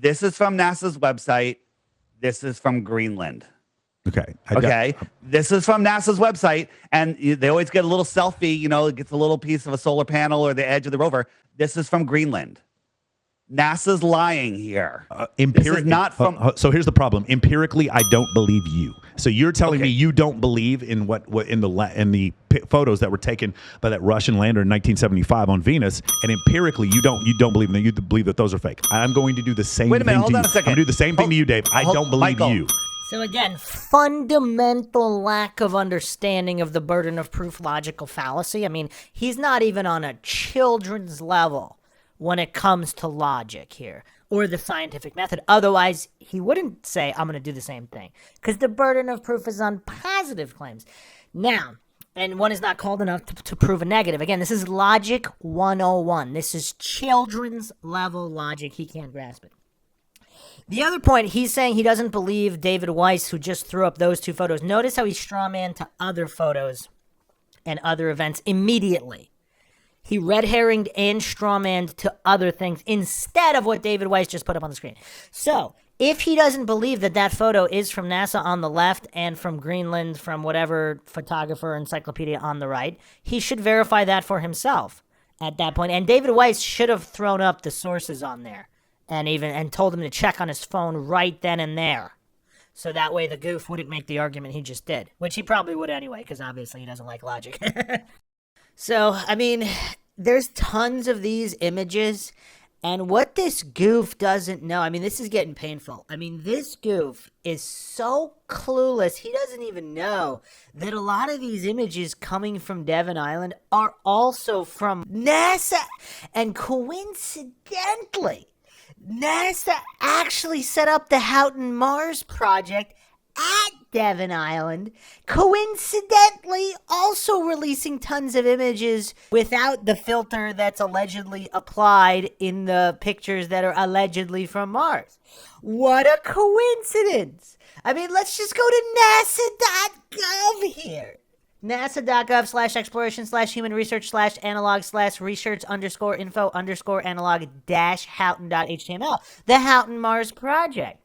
This is from NASA's website. This is from Greenland. Okay. This is from NASA's website, and they always get a little selfie. It gets a little piece of a solar panel or the edge of the rover. This is from Greenland. NASA's lying here. This is not from. So here's the problem. Empirically, I don't believe you. So you're telling me you don't believe in what in the photos that were taken by that Russian lander in 1975 on Venus, and empirically you don't believe in them. You believe that those are fake. I'm going to do the same. Wait a minute. Thing Hold to on you. a second. I'm going to do the same thing to you, Dave. I don't believe Michael. you. So again, fundamental lack of understanding of the burden of proof logical fallacy. I mean, he's not even on a children's level when it comes to logic here or the scientific method. Otherwise, he wouldn't say, I'm going to do the same thing, because the burden of proof is on positive claims. Now, and one is not called enough to prove a negative. Again, this is logic 101. This is children's level logic. He can't grasp it. The other point, he's saying he doesn't believe David Weiss, who just threw up those two photos. Notice how he strawman to other photos and other events immediately. He red herringed and strawmanned to other things instead of what David Weiss just put up on the screen. So, if he doesn't believe that photo is from NASA on the left and from Greenland from whatever photographer encyclopedia on the right, he should verify that for himself at that point. And David Weiss should have thrown up the sources on there. And told him to check on his phone right then and there. So that way the goof wouldn't make the argument he just did. Which he probably would anyway, because obviously he doesn't like logic. So, I mean, there's tons of these images. And what this goof doesn't know, I mean, this is getting painful. I mean, this goof is so clueless, he doesn't even know that a lot of these images coming from Devon Island are also from NASA. And coincidentally, NASA actually set up the Haughton-Mars Project at Devon Island, coincidentally also releasing tons of images without the filter that's allegedly applied in the pictures that are allegedly from Mars. What a coincidence! I mean, let's just go to nasa.gov here. nasa.gov/exploration/analog/research_info_analog-houghton.html. The Haughton-Mars Project.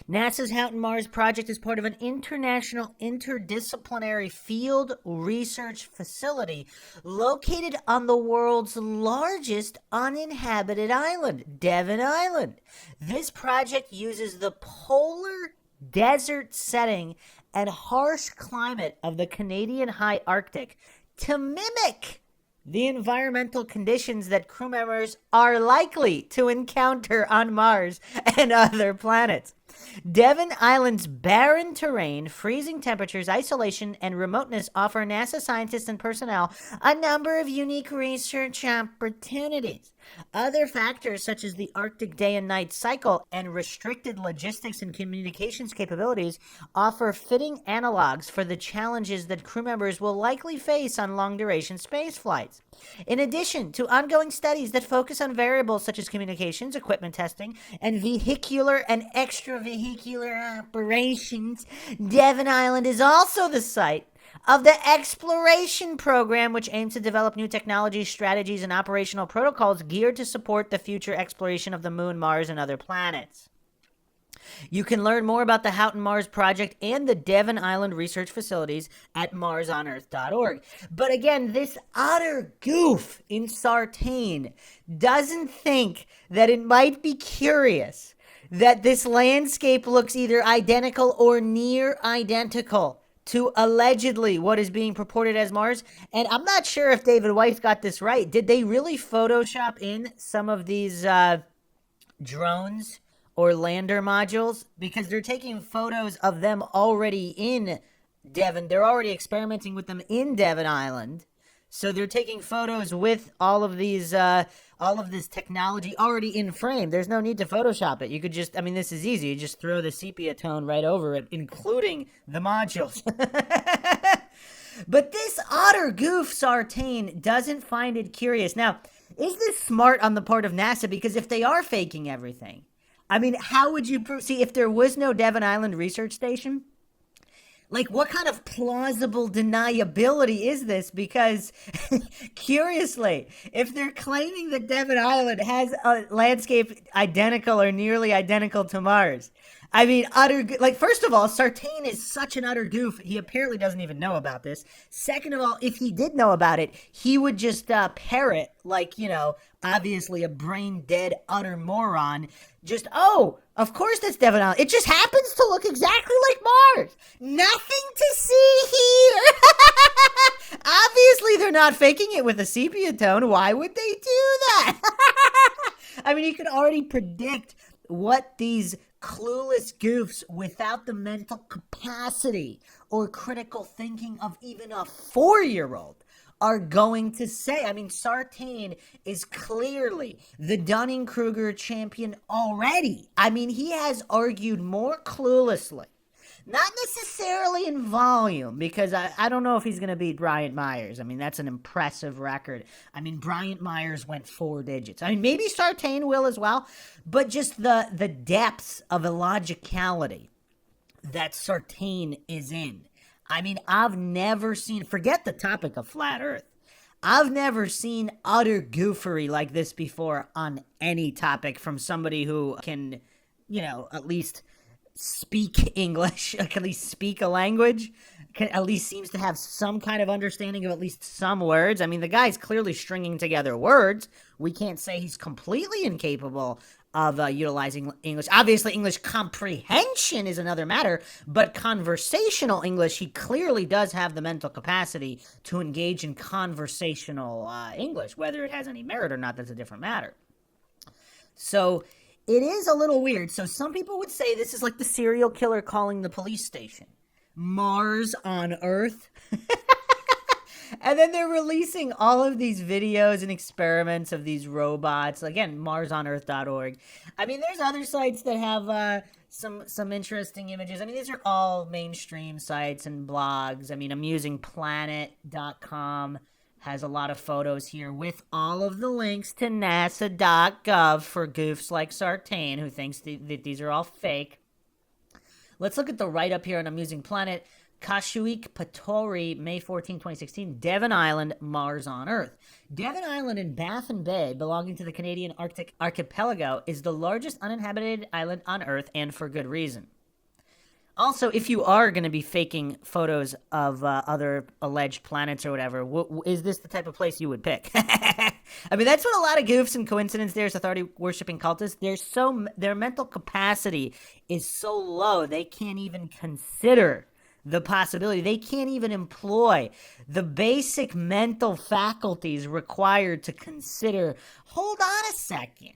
NASA's Haughton-Mars Project is part of an international interdisciplinary field research facility located on the world's largest uninhabited island, Devon Island. This project uses the polar desert setting and harsh climate of the Canadian high Arctic to mimic the environmental conditions that crew members are likely to encounter on Mars and other planets. Devon Island's barren terrain, freezing temperatures, isolation, and remoteness offer NASA scientists and personnel a number of unique research opportunities. Other factors such as the Arctic day and night cycle and restricted logistics and communications capabilities offer fitting analogs for the challenges that crew members will likely face on long-duration space flights. In addition to ongoing studies that focus on variables such as communications, equipment testing, and vehicular and extravehicular operations, Devon Island is also the site of the exploration program, which aims to develop new technologies, strategies, and operational protocols geared to support the future exploration of the moon, Mars, and other planets. You can learn more about the Haughton-Mars Project and the Devon Island research facilities at marsonearth.org. But again, this utter goof in Sartain doesn't think that it might be curious that this landscape looks either identical or near identical to allegedly what is being purported as Mars. And I'm not sure if David Weiss got this right. Did they really Photoshop in some of these drones or lander modules? Because they're taking photos of them already in Devon. They're already experimenting with them in Devon Island. So they're taking photos with all of these, all of this technology already in frame. There's no need to Photoshop it. You could just, I mean, this is easy. You just throw the sepia tone right over it, including the modules. But this utter goof Sartain doesn't find it curious. Now, is this smart on the part of NASA? Because if they are faking everything, I mean, how would you prove? See, if there was no Devon Island Research Station, Like, what kind of plausible deniability is this? Because, curiously, if they're claiming that Devon Island has a landscape identical or nearly identical to Mars, I mean, first of all, Sartain is such an utter goof. He apparently doesn't even know about this. Second of all, if he did know about it, he would just parrot, like, obviously a brain-dead utter moron. Just, of course that's Devon Island. It just happens to look exactly like Mars. Nothing to see here. Obviously, they're not faking it with a sepia tone. Why would they do that? I mean, you could already predict what these clueless goofs without the mental capacity or critical thinking of even a 4-year-old are going to say. I mean, Sartain is clearly the Dunning-Kruger champion already. I mean, he has argued more cluelessly. Not necessarily in volume, because I don't know if he's going to beat Bryant Myers. I mean, that's an impressive record. I mean, Bryant Myers went 4 digits. I mean, maybe Sartain will as well, but just the depths of illogicality that Sartain is in. I mean, I've never seen, forget the topic of flat Earth, I've never seen utter goofery like this before on any topic from somebody who can, at least speak English, can at least speak a language, at least seems to have some kind of understanding of at least some words. I mean, the guy's clearly stringing together words. We can't say he's completely incapable of utilizing English. Obviously, English comprehension is another matter, but conversational English, he clearly does have the mental capacity to engage in conversational English. Whether it has any merit or not, that's a different matter. So it is a little weird. So some people would say this is like the serial killer calling the police station. Mars on Earth. And then they're releasing all of these videos and experiments of these robots. Again, marsonearth.org. I mean, there's other sites that have some interesting images. I mean, these are all mainstream sites and blogs. I mean, amusingplanet.com has a lot of photos here with all of the links to nasa.gov for goofs like Sartain, who thinks that these are all fake. Let's look at the write-up here on Amusing Planet. Kashuik Patori, May 14, 2016, Devon Island, Mars on Earth. Devon Island in Baffin Bay, belonging to the Canadian Arctic archipelago, is the largest uninhabited island on Earth, and for good reason. Also, if you are going to be faking photos of other alleged planets or whatever, is this the type of place you would pick? I mean, that's what a lot of goofs and coincidence there's authority-worshipping cultists. Their mental capacity is so low, they can't even consider the possibility. They can't even employ the basic mental faculties required to consider, hold on a second.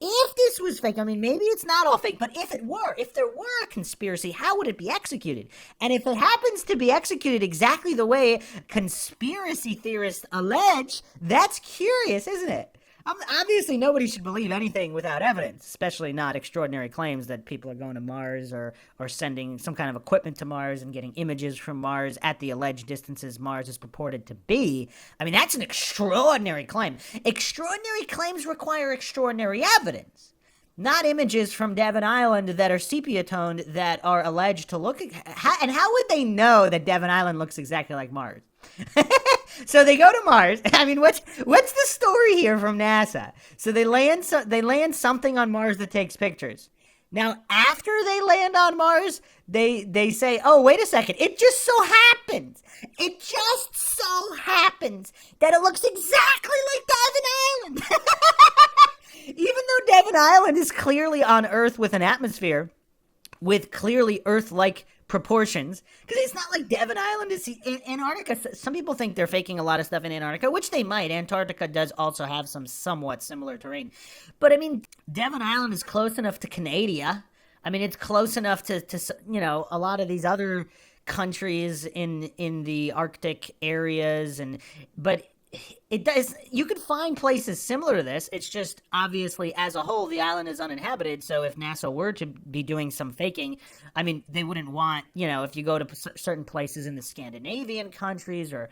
If this was fake, I mean, maybe it's not all fake, but if there were a conspiracy, how would it be executed? And if it happens to be executed exactly the way conspiracy theorists allege, that's curious, isn't it? Obviously, nobody should believe anything without evidence, especially not extraordinary claims that people are going to Mars or sending some kind of equipment to Mars and getting images from Mars at the alleged distances Mars is purported to be. I mean, that's an extraordinary claim. Extraordinary claims require extraordinary evidence, not images from Devon Island that are sepia-toned that are alleged to look... And how would they know that Devon Island looks exactly like Mars? So they go to Mars. I mean, what's the story here from NASA? So they land something on Mars that takes pictures. Now, after they land on Mars, they say, "Oh, wait a second! It just so happens that it looks exactly like Devon Island." Even though Devon Island is clearly on Earth with an atmosphere, with clearly Earth-like proportions, because it's not like Devon Island is in Antarctica. Some people think they're faking a lot of stuff in Antarctica, which they might. Antarctica does also have some somewhat similar terrain. But, I mean, Devon Island is close enough to Canada. I mean, it's close enough to a lot of these other countries in the Arctic areas. But it does. You could find places similar to this. It's just obviously, as a whole, the island is uninhabited. So if NASA were to be doing some faking, I mean, they wouldn't want, if you go to certain places in the Scandinavian countries or,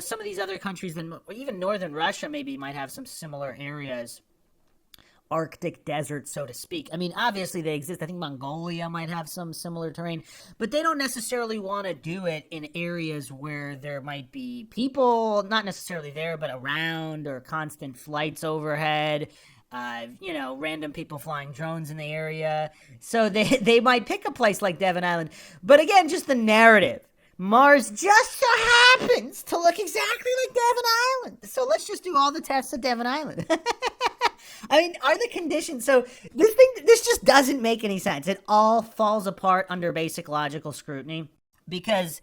some of these other countries, then even northern Russia maybe might have some similar areas Arctic desert, so to speak. I mean, obviously they exist. I think Mongolia might have some similar terrain, but they don't necessarily want to do it in areas where there might be people, not necessarily there, but around, or constant flights overhead. Random people flying drones in the area. So they might pick a place like Devon Island. But again, just the narrative. Mars just so happens to look exactly like Devon Island. So let's just do all the tests at Devon Island. I mean, are the conditions... So this just doesn't make any sense. It all falls apart under basic logical scrutiny because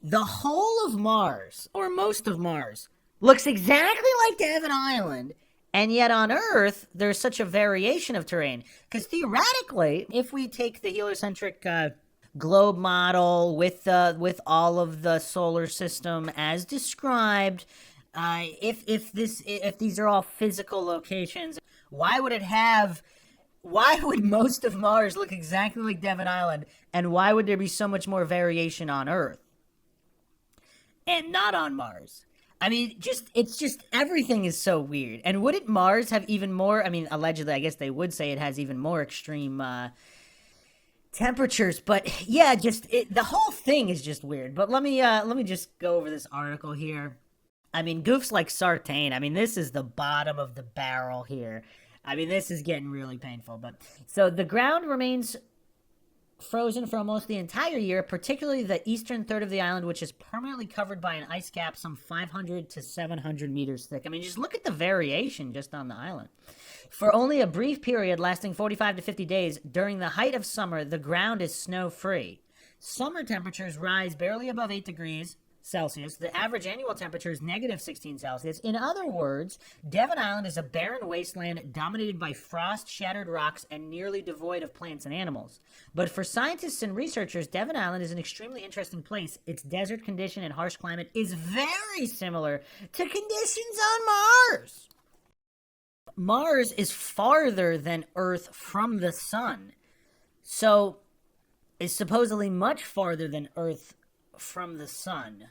the whole of Mars, or most of Mars, looks exactly like Devon Island, and yet on Earth, there's such a variation of terrain. Because theoretically, if we take the heliocentric globe model with all of the solar system as described, if these are all physical locations, why would most of Mars look exactly like Devon Island, and why would there be so much more variation on Earth and not on Mars? I mean, it's just everything is so weird. And wouldn't Mars have even more? I mean, allegedly, I guess they would say it has even more extreme temperatures. But yeah, the whole thing is just weird. But let me just go over this article here. I mean, goofs like Sartain. I mean, this is the bottom of the barrel here. I mean, this is getting really painful. But so the ground remains frozen for almost the entire year, particularly the eastern third of the island, which is permanently covered by an ice cap some 500 to 700 meters thick. I mean, just look at the variation just on the island. For only a brief period lasting 45 to 50 days, during the height of summer, the ground is snow-free. Summer temperatures rise barely above 8 degrees Celsius. The average annual temperature is negative 16 Celsius. In other words, Devon Island is a barren wasteland dominated by frost-shattered rocks and nearly devoid of plants and animals. But for scientists and researchers, Devon Island is an extremely interesting place. Its desert condition and harsh climate is very similar to conditions on Mars. Mars is farther than Earth from the sun, so is supposedly much farther than Earth from the sun.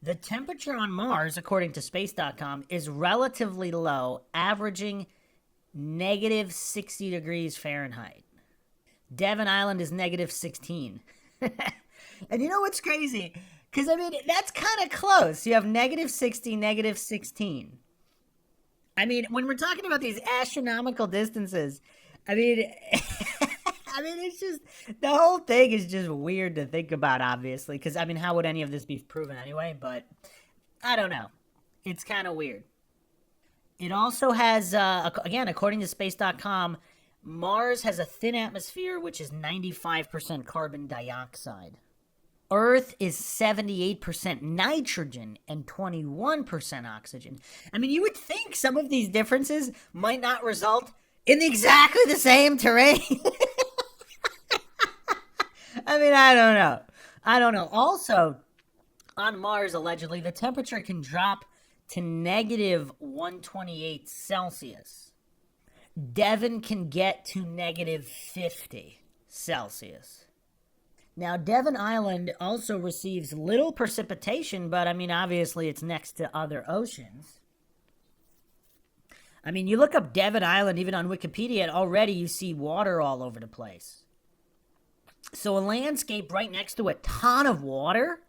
The temperature on Mars, according to space.com, is relatively low, averaging negative 60 degrees Fahrenheit. Devon Island is negative 16. And you know what's crazy? Because, I mean, that's kind of close. You have negative 60, negative 16. I mean, when we're talking about these astronomical distances, I mean... it's just, the whole thing is just weird to think about, obviously, because, I mean, how would any of this be proven anyway? But, I don't know. It's kind of weird. It also has, again, according to space.com, Mars has a thin atmosphere, which is 95% carbon dioxide. Earth is 78% nitrogen and 21% oxygen. I mean, you would think some of these differences might not result in exactly the same terrain. I mean, I don't know. Also, on Mars, allegedly, the temperature can drop to negative 128 Celsius. Devon can get to negative 50 Celsius. Now, Devon Island also receives little precipitation, but, I mean, obviously it's next to other oceans. I mean, you look up Devon Island, even on Wikipedia, and already you see water all over the place. So a landscape right next to a ton of water.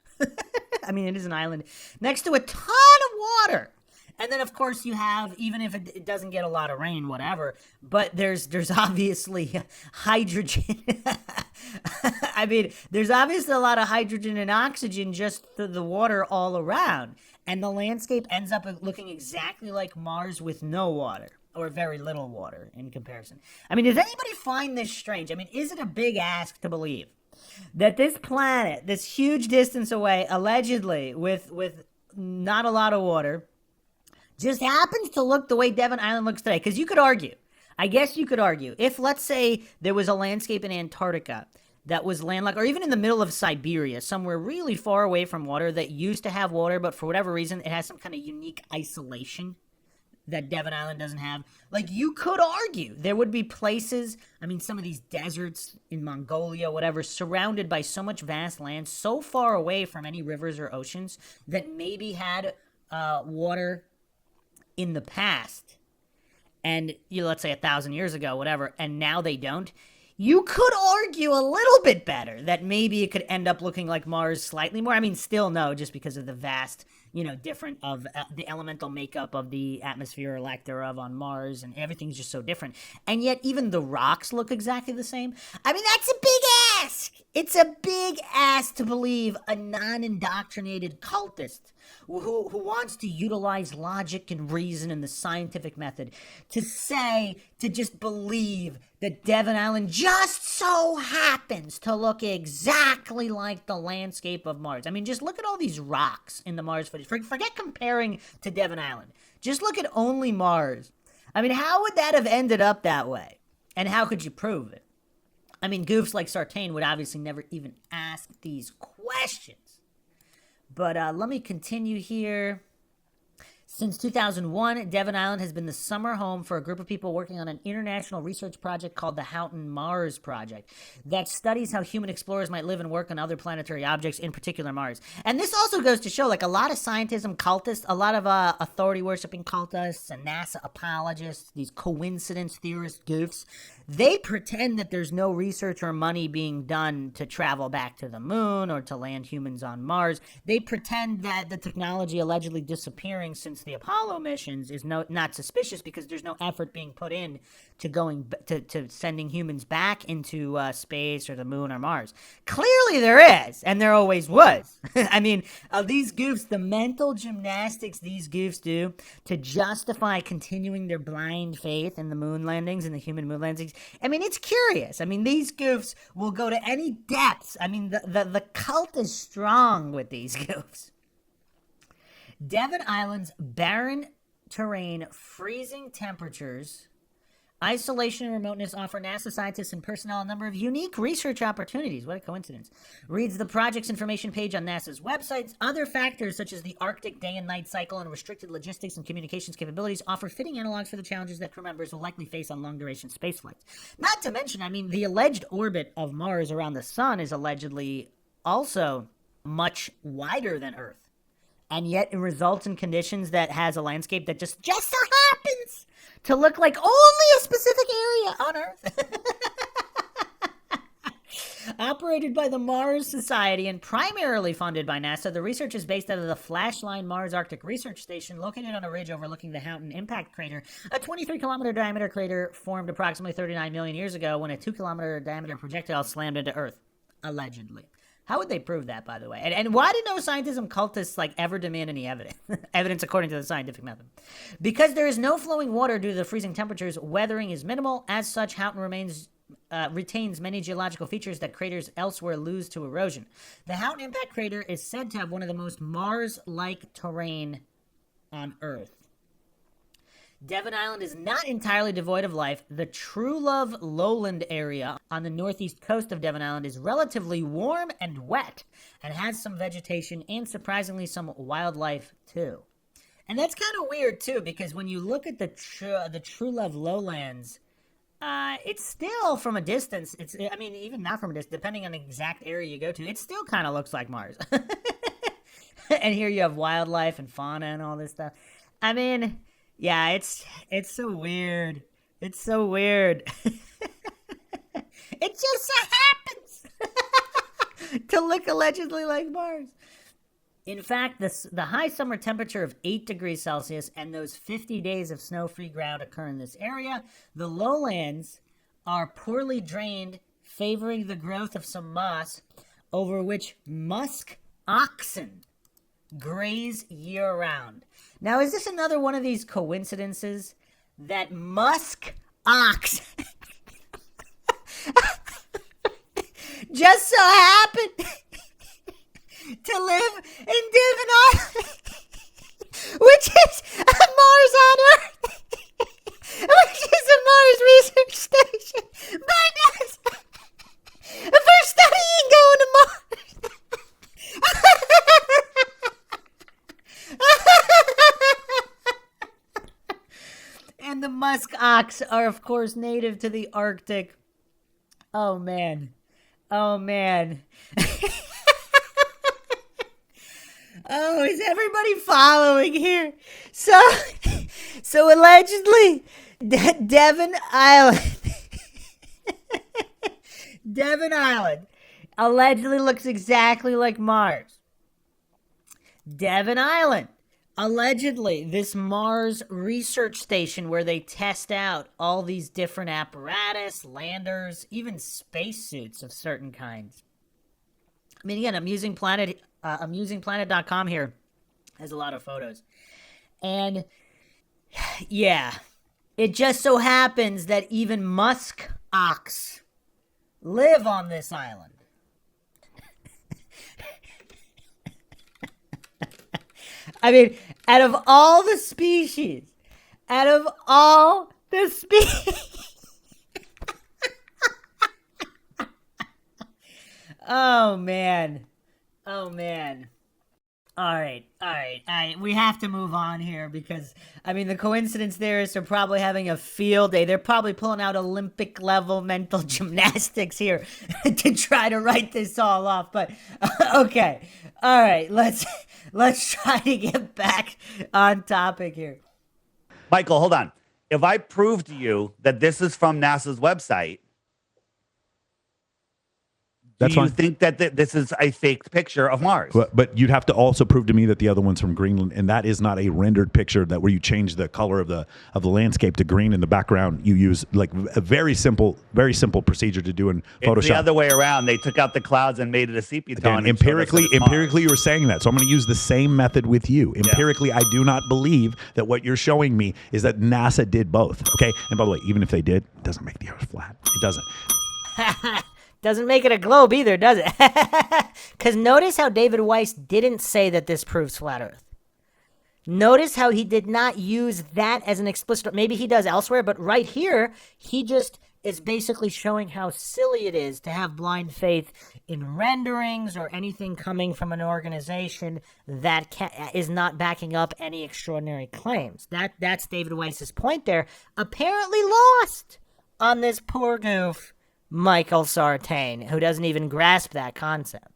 I mean, it is an island next to a ton of water. And then, of course, you have, even if it doesn't get a lot of rain, whatever, but there's obviously hydrogen. I mean, there's obviously a lot of hydrogen and oxygen just through the water all around. And the landscape ends up looking exactly like Mars with no water. Or very little water in comparison. I mean, does anybody find this strange? I mean, is it a big ask to believe that this planet, this huge distance away, allegedly with not a lot of water, just happens to look the way Devon Island looks today? Because you could argue, I guess you could argue, if, let's say, there was a landscape in Antarctica that was landlocked, or even in the middle of Siberia, somewhere really far away from water that used to have water, but for whatever reason, it has some kind of unique isolation that Devon Island doesn't have. Like, you could argue there would be places, I mean, some of these deserts in Mongolia, whatever, surrounded by so much vast land, so far away from any rivers or oceans, that maybe had water in the past. and let's say 1,000 years ago, whatever, and now they don't, you could argue a little bit better that maybe it could end up looking like Mars slightly more. I mean, still no, just because of the vast, different of the elemental makeup of the atmosphere or lack thereof on Mars, and everything's just so different. And yet even the rocks look exactly the same. I mean, that's a big ask. It's a big ask to believe a non-indoctrinated cultist who wants to utilize logic and reason and the scientific method to just believe that Devon Island just so happens to look exactly like the landscape of Mars. I mean, just look at all these rocks in the Mars footage. Forget comparing to Devon Island. Just look at only Mars. I mean, how would that have ended up that way? And how could you prove it? I mean, goofs like Sartain would obviously never even ask these questions. But let me continue here. Since 2001, Devon Island has been the summer home for a group of people working on an international research project called the Haughton-Mars Project that studies how human explorers might live and work on other planetary objects, in particular Mars. And this also goes to show, like, a lot of scientism cultists, a lot of authority-worshipping cultists and NASA apologists, these coincidence theorist goofs, they pretend that there's no research or money being done to travel back to the moon or to land humans on Mars. They pretend that the technology allegedly disappearing since the Apollo missions is not suspicious because there's no effort being put in to sending humans back into space or the moon or Mars. Clearly there is, and there always was. I mean, these goofs, the mental gymnastics these goofs do to justify continuing their blind faith in the moon landings and the human moon landings, I mean, it's curious. I mean, these goofs will go to any depths. I mean, the cult is strong with these goofs. Devon Island's barren terrain, freezing temperatures, isolation and remoteness offer NASA scientists and personnel a number of unique research opportunities. What a coincidence. Reads the project's information page on NASA's websites. Other factors such as the Arctic day and night cycle and restricted logistics and communications capabilities offer fitting analogs for the challenges that crew members will likely face on long-duration space flights. Not to mention, I mean, the alleged orbit of Mars around the sun is allegedly also much wider than Earth. And yet it results in conditions that has a landscape that just so happens to look like only a specific area on Earth. Operated by the Mars Society and primarily funded by NASA, the research is based out of the Flashline Mars Arctic Research Station located on a ridge overlooking the Haughton Impact Crater, a 23-kilometer diameter crater formed approximately 39 million years ago when a 2-kilometer diameter projectile slammed into Earth, allegedly. How would they prove that, by the way? And why did no scientism cultists ever demand any evidence? Evidence according to the scientific method. Because there is no flowing water due to the freezing temperatures, weathering is minimal. As such, Haughton retains many geological features that craters elsewhere lose to erosion. The Haughton Impact Crater is said to have one of the most Mars-like terrain on Earth. Devon Island is not entirely devoid of life. The True Love lowland area on the northeast coast of Devon Island is relatively warm and wet and has some vegetation and surprisingly some wildlife too. And that's kind of weird too, because when you look at the True Love lowlands, it's still from a distance. Even not from a distance, depending on the exact area you go to, it still kind of looks like Mars. And here you have wildlife and fauna and all this stuff. I mean, yeah, it's so weird. It's so weird. It just so happens to look allegedly like Mars. In fact, the high summer temperature of 8 degrees Celsius and those 50 days of snow-free ground occur in this area. The lowlands are poorly drained, favoring the growth of some moss over which musk oxen graze year-round. Now, is this another one of these coincidences that musk ox just so happened to live in Devon Island, which is a Mars on Earth, which is a Mars research station by NASA for studying going to Mars? And the musk ox are, of course, native to the Arctic. Oh, man. Oh, man. Oh, is everybody following here? So So allegedly, Devon Island, Devon Island, allegedly looks exactly like Mars. Devon Island, allegedly, this Mars research station where they test out all these different apparatus, landers, even spacesuits of certain kinds. I mean, again, amusingplanet.com here has a lot of photos. And yeah, it just so happens that even musk ox live on this island. I mean, out of all the species, oh man. All right. We have to move on here because, I mean, the coincidence there is they're probably having a field day. They're probably pulling out Olympic level mental gymnastics here to try to write this all off. But okay. All right. Let's try to get back on topic here. Michael, hold on. If I prove to you that this is from NASA's website, do you think that this is a faked picture of Mars? But you'd have to also prove to me that the other one's from Greenland, and that is not a rendered picture that where you change the color of the landscape to green in the background. You use like a very simple procedure to do in Photoshop. It's the other way around. They took out the clouds and made it a sepia tone. Empirically, you were saying that, so I'm going to use the same method with you. Empirically, I do not believe that what you're showing me is that NASA did both. Okay, and by the way, even if they did, it doesn't make the Earth flat. It doesn't. Doesn't make it a globe either, does it? Because notice how David Weiss didn't say that this proves flat Earth. Notice how he did not use that as an explicit. Maybe he does elsewhere, but right here, he just is basically showing how silly it is to have blind faith in renderings or anything coming from an organization that is not backing up any extraordinary claims. That's David Weiss's point there. Apparently lost on this poor goof, Michael Sartain, who doesn't even grasp that concept.